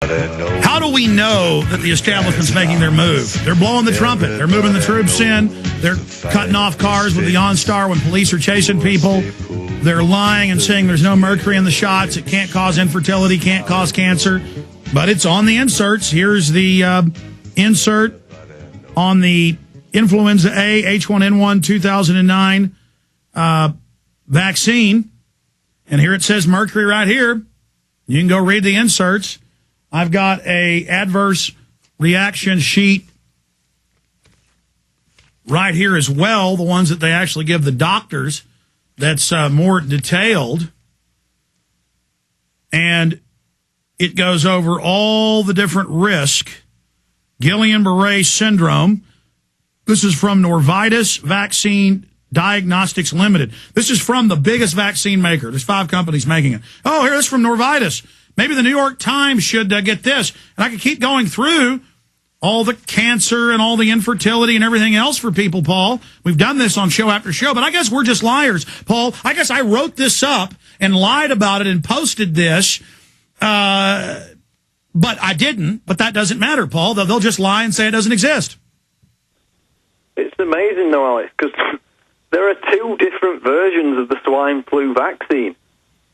How do we know that the establishment's making their move? They're blowing the trumpet. They're moving the troops in. They're cutting off cars with the OnStar when police are chasing people. They're lying and saying there's no mercury in the shots. It can't cause infertility, can't cause cancer. But it's on the inserts. Here's the insert on the influenza A H1N1 2009 vaccine. And here it says mercury right here. You can go read the inserts. I've got a adverse reaction sheet right here as well, the ones that they actually give the doctors, that's more detailed. And it goes over all the different risk. Guillain-Barré syndrome. This is from Novartis Vaccine Diagnostics Limited. This is from the biggest vaccine maker. There's 5 companies making it. Oh, here, this is from Novartis. Maybe the New York Times should get this. And I could keep going through all the cancer and all the infertility and everything else for people, Paul. We've done this on show after show, but I guess we're just liars, Paul. I guess I wrote this up and lied about it and posted this, but I didn't. But that doesn't matter, Paul. They'll just lie and say it doesn't exist. It's amazing, though, Alex, because there are 2 different versions of the swine flu vaccine.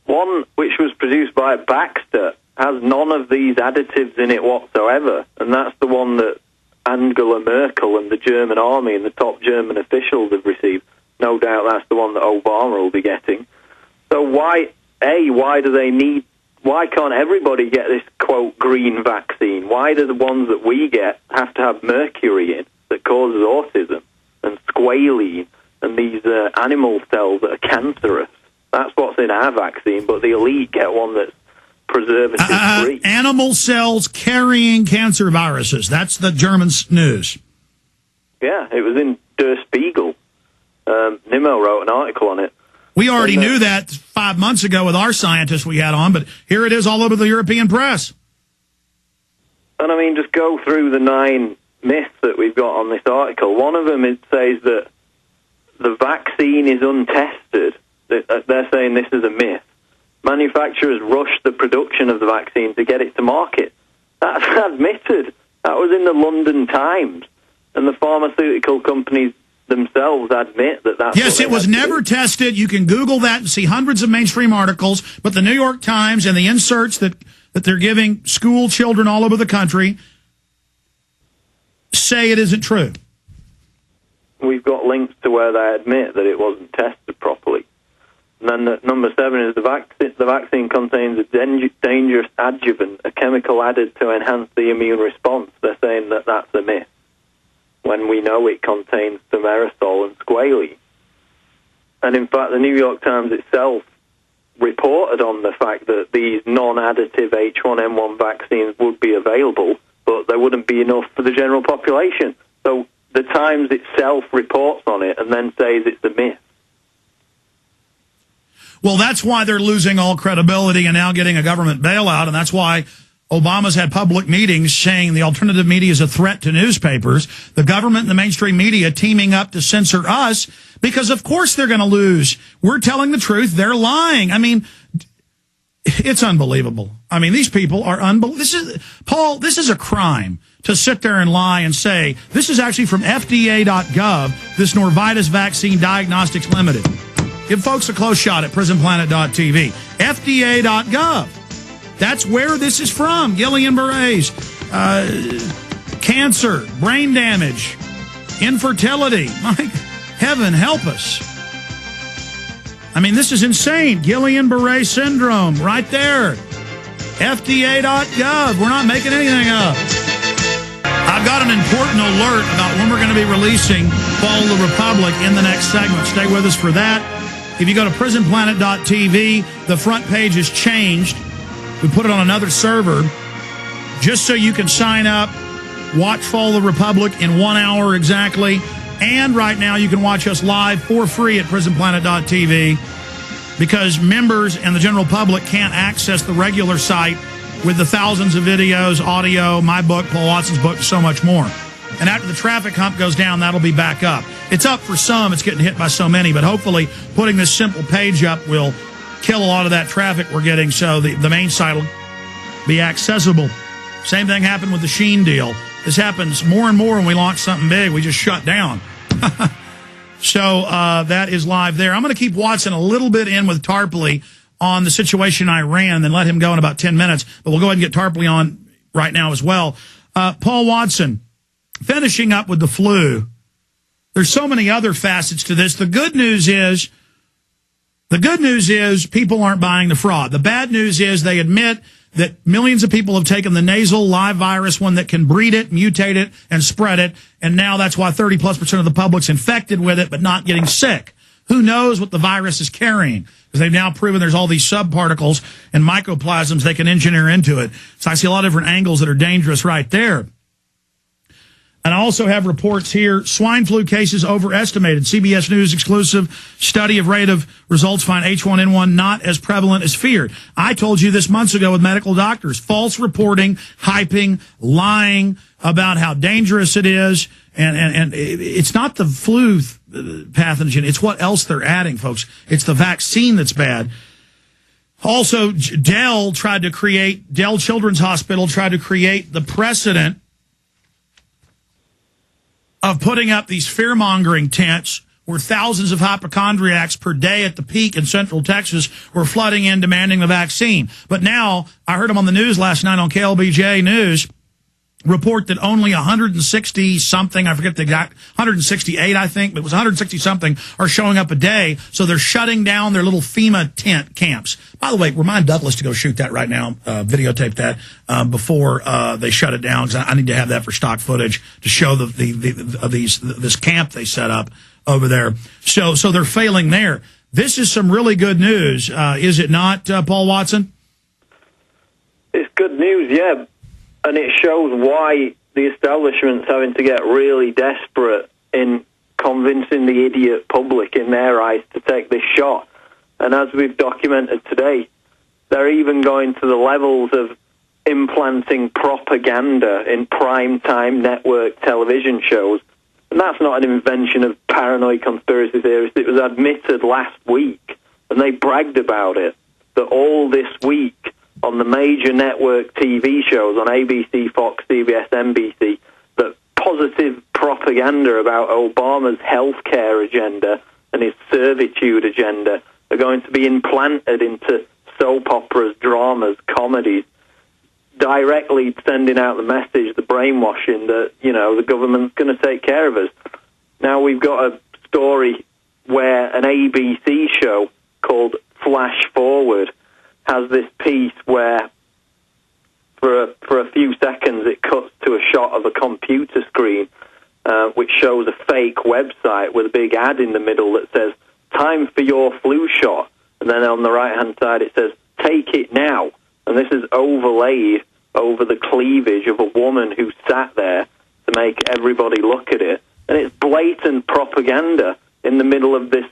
One, which was produced by Baxter, has none of these additives in it whatsoever, and that's the one that Angela Merkel and the German army and the top German officials have received. No doubt that's the one that Obama will be getting. So why can't everybody get this, quote, green vaccine? Why do the ones that we get have to have mercury in that causes autism and squalene and these animal cells that are cancerous? That's what's in our vaccine, but the elite get one that's preservative-free. Animal cells carrying cancer viruses. That's the German news. Yeah, it was in Der Spiegel. Nimmo wrote an article on it. We already knew that 5 months ago with our scientists we had on, but here it is all over the European press. And, I mean, just go through the 9 myths that we've got on this article. One of them, it says that the vaccine is untested. They're saying this is a myth. Manufacturers rushed the production of the vaccine to get it to market. That's admitted. That was in the London Times. And the pharmaceutical companies themselves admit that that's yes, it was never tested. You can Google that and see hundreds of mainstream articles. But the New York Times and the inserts that they're giving school children all over the country say it isn't true. We've got links to where they admit that it wasn't tested properly. And then number 7 is the vaccine contains a dangerous adjuvant, a chemical added to enhance the immune response. They're saying that that's a myth, when we know it contains thimerosal and squalene. And in fact, the New York Times itself reported on the fact that these non-additive H1N1 vaccines would be available, but there wouldn't be enough for the general population. So the Times itself reports on it and then says it's a myth. Well, that's why they're losing all credibility and now getting a government bailout, and that's why Obama's had public meetings saying the alternative media is a threat to newspapers, the government and the mainstream media teaming up to censor us, because of course they're going to lose. We're telling the truth. They're lying. I mean, it's unbelievable. I mean, these people are unbelievable. Paul, this is a crime to sit there and lie and say, this is actually from FDA.gov, this Novartis Vaccine Diagnostics Limited. Give folks a close shot at prisonplanet.tv. FDA.gov. That's where this is from. Guillain-Barré's, cancer, brain damage, infertility. My heaven help us. I mean, this is insane. Guillain-Barré syndrome, right there. FDA.gov. We're not making anything up. I've got an important alert about when we're going to be releasing Fall of the Republic in the next segment. Stay with us for that. If you go to prisonplanet.tv, the front page has changed. We put it on another server just so you can sign up, watch Fall of the Republic in 1 hour exactly. And right now you can watch us live for free at prisonplanet.tv because members and the general public can't access the regular site with the thousands of videos, audio, my book, Paul Watson's book, so much more. And after the traffic hump goes down, that'll be back up. It's up for some. It's getting hit by so many. But hopefully putting this simple page up will kill a lot of that traffic we're getting so the main site will be accessible. Same thing happened with the Sheen deal. This happens more and more when we launch something big. We just shut down. So that is live there. I'm going to keep Watson a little bit in with Tarpley on the situation in Iran, then let him go in about 10 minutes. But we'll go ahead and get Tarpley on right now as well. Paul Watson, finishing up with the flu. There's so many other facets to this. The good news is people aren't buying the fraud. The bad news is they admit that millions of people have taken the nasal live virus, one that can breed it, mutate it, and spread it, and now that's why 30+% of the public's infected with it but not getting sick. Who knows what the virus is carrying? Because they've now proven there's all these subparticles and mycoplasms they can engineer into it. So I see a lot of different angles that are dangerous right there. And I also have reports here, swine flu cases overestimated. CBS News exclusive study of rate of results find H1N1 not as prevalent as feared. I told you this months ago with medical doctors. False reporting, hyping, lying about how dangerous it is. And it's not the flu pathogen. It's what else they're adding, folks. It's the vaccine that's bad. Also, Dell Children's Hospital tried to create the precedent of putting up these fear-mongering tents where thousands of hypochondriacs per day at the peak in Central Texas were flooding in demanding the vaccine. But now, I heard them on the news last night on KLBJ News, report that only 160-something, I forget the exact, 168, I think, but it was 160-something, are showing up a day, so they're shutting down their little FEMA tent camps. By the way, remind Douglas to go shoot that right now, videotape that before they shut it down, because I need to have that for stock footage to show this camp they set up over there. So they're failing there. This is some really good news, is it not, Paul Watson? It's good news, yeah. And it shows why the establishment's having to get really desperate in convincing the idiot public, in their eyes, to take this shot. And as we've documented today, they're even going to the levels of implanting propaganda in prime-time network television shows. And that's not an invention of paranoid conspiracy theorists. It was admitted last week, and they bragged about it, that all this week, on the major network TV shows on ABC, Fox, CBS, NBC, that positive propaganda about Obama's healthcare agenda and his servitude agenda are going to be implanted into soap operas, dramas, comedies, directly sending out the message, the brainwashing that, the government's going to take care of us. Now we've got a story where an ABC show called Flash Forward has this piece where for a few seconds it cuts to a shot of a computer screen which shows a fake website with a big ad in the middle that says, "Time for your flu shot." And then on the right-hand side it says, "Take it now." And this is overlaid over the cleavage of a woman who sat there to make everybody look at it. And it's blatant propaganda in the middle of this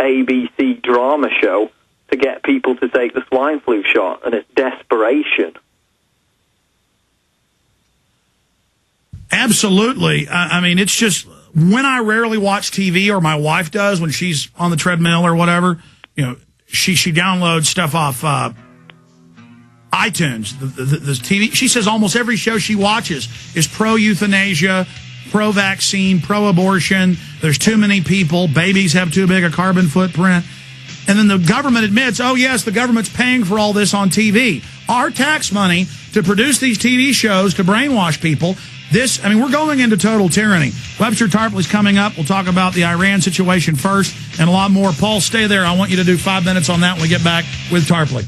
ABC drama show to get people to take the swine flu shot, and it's desperation. Absolutely. I mean, it's just, when I rarely watch TV, or my wife does when she's on the treadmill or whatever, she downloads stuff off iTunes, the TV. She says almost every show she watches is pro-euthanasia, pro-vaccine, pro-abortion. There's too many people. Babies have too big a carbon footprint. And then the government admits, oh, yes, the government's paying for all this on TV. Our tax money to produce these TV shows to brainwash people. We're going into total tyranny. Webster Tarpley's coming up. We'll talk about the Iran situation first and a lot more. Paul, stay there. I want you to do 5 minutes on that when we get back with Tarpley.